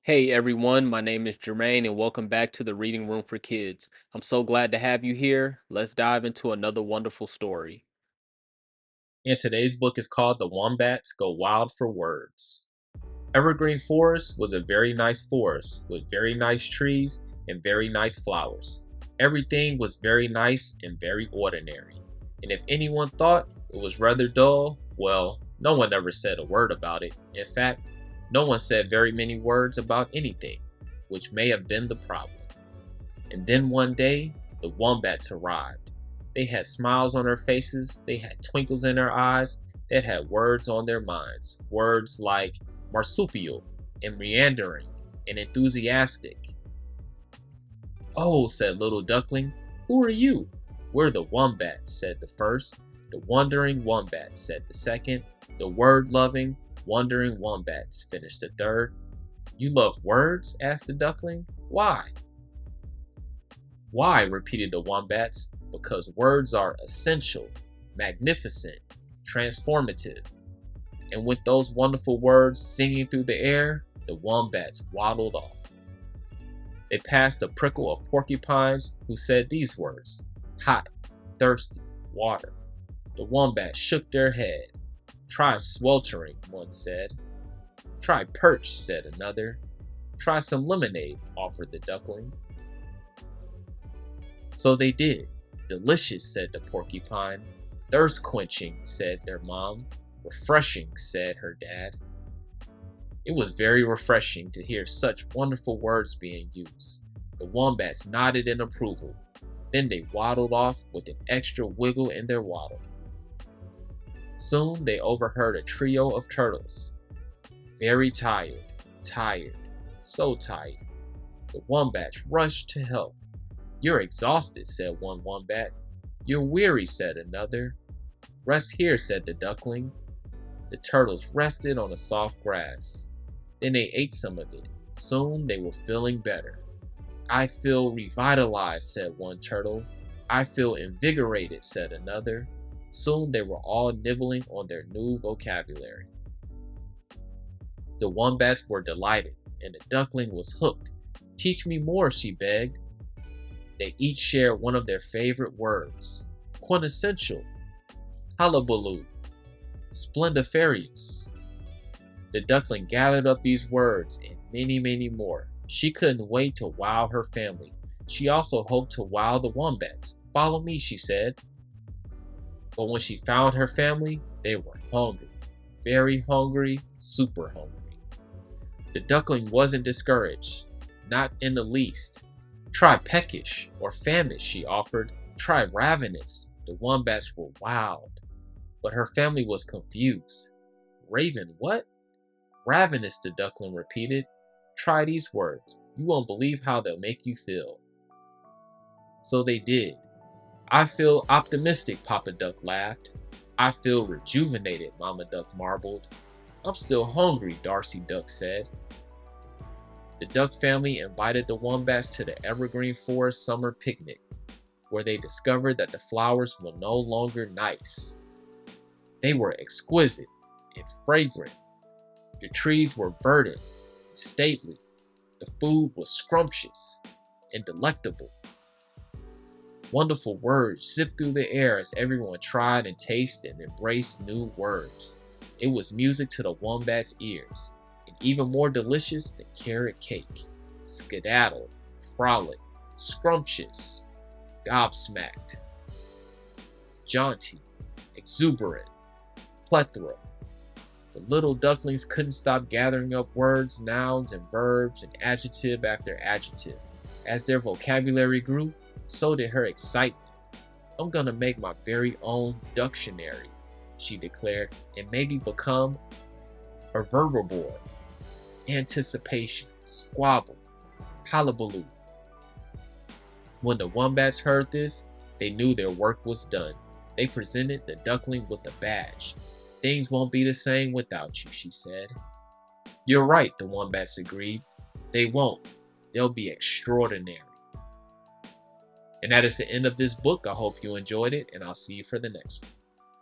Hey everyone, my name is Jermaine and welcome back to the Reading Room for Kids. I'm so glad to have you here. Let's dive into another wonderful story. And today's book is called The Wombats Go Wild for Words. Evergreen Forest was a very nice forest with very nice trees and very nice flowers. Everything was very nice and very ordinary. And if anyone thought it was rather dull, well, no one ever said a word about it. In fact, no one said very many words about anything, which may have been the problem. And then one day, the wombats arrived. They had smiles on their faces, they had twinkles in their eyes, they had words on their minds. Words like marsupial and meandering and enthusiastic. "Oh," said Little Duckling, "who are you?" "We're the wombats," said the first. "The wandering wombats," said the second. "The word-loving, wandering wombats," finished the third. "You love words?" asked the duckling. "Why?" "Why?" repeated the wombats. "Because words are essential, magnificent, transformative." And with those wonderful words singing through the air, the wombats waddled off. They passed a prickle of porcupines who said these words: "Hot, thirsty, water." The wombats shook their head. "Try sweltering," one said. "Try perch," said another. "Try some lemonade," offered the duckling. So they did. "Delicious," said the porcupine. "Thirst quenching," said their mom. "Refreshing," said her dad. It was very refreshing to hear such wonderful words being used. The wombats nodded in approval. Then they waddled off with an extra wiggle in their waddle. Soon they overheard a trio of turtles. Very tired, tired, so tired. The wombats rushed to help. "You're exhausted," said one wombat. "You're weary," said another. "Rest here," said the duckling. The turtles rested on the soft grass. Then they ate some of it. Soon they were feeling better. "I feel revitalized," said one turtle. "I feel invigorated," said another. Soon they were all nibbling on their new vocabulary. The wombats were delighted, and the duckling was hooked. "Teach me more," she begged. They each shared one of their favorite words: quintessential, hullabaloo, splendiferous. The duckling gathered up these words and many, many more. She couldn't wait to wow her family. She also hoped to wow the wombats. "Follow me," she said. But when she found her family, they were hungry. Very hungry, super hungry. The duckling wasn't discouraged, not in the least. "Try peckish or famished," she offered. "Try ravenous." The wombats were wild, but her family was confused. "Raven what?" "Ravenous," the duckling repeated. "Try these words. You won't believe how they'll make you feel." So they did. "I feel optimistic," Papa Duck laughed. "I feel rejuvenated," Mama Duck marveled. "I'm still hungry," Darcy Duck said. The Duck family invited the wombats to the Evergreen Forest summer picnic, where they discovered that the flowers were no longer nice. They were exquisite and fragrant. The trees were verdant and stately. The food was scrumptious and delectable. Wonderful words zipped through the air as everyone tried and tasted and embraced new words. It was music to the wombats' ears, and even more delicious than carrot cake. Skedaddle, frolic, scrumptious, gobsmacked, jaunty, exuberant, plethora. The little ducklings couldn't stop gathering up words, nouns, and verbs, and adjective after adjective. As their vocabulary grew, so did her excitement. "I'm gonna make my very own ductionary," she declared, "and maybe become a verbivore." Anticipation, squabble, hullabaloo. When the wombats heard this, they knew their work was done. They presented the duckling with a badge. "Things won't be the same without you," she said. "You're right," the wombats agreed. "They won't. They'll be extraordinary." And that is the end of this book. I hope you enjoyed it, and I'll see you for the next one.